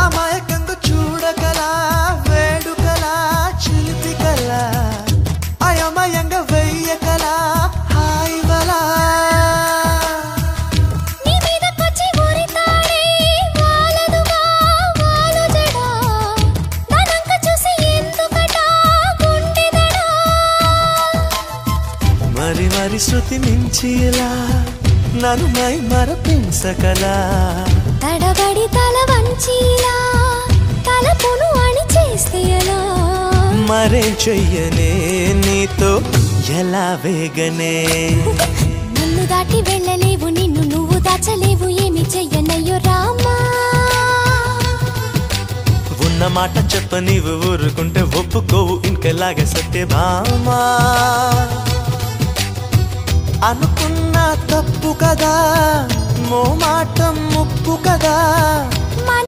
అమాయకంగా చూడకలా వేడుకలా చిలిపికలా అయమయంగా వెయ్యకలా హాయివలా నీ మీదకొచ్చి ఊరితాడే వాలదుగా వాలు జడా దానంక చూసి ఎందుకట గుండెదడా మరి మరి శృతి మించి ఇలా నన్ను మై మరపించకలా తడబడి తల వంచిలా తలపును అని చేస్తే ఎలా మరేం చెయ్యనే నీతో ఎలా వేగనే నన్ను దాటి వెళ్ళలేవు నిన్ను నువ్వు దాచలేవు ఏమి చెయ్యనయ్యో రామా ఉన్న మాట చెప్ప నీవు ఊరుకుంటే ఒప్పుకోవు ఇంకలాగే సత్యభామా అనుకున్నా తప్పు కదా మోమాటం ముప్పు కదా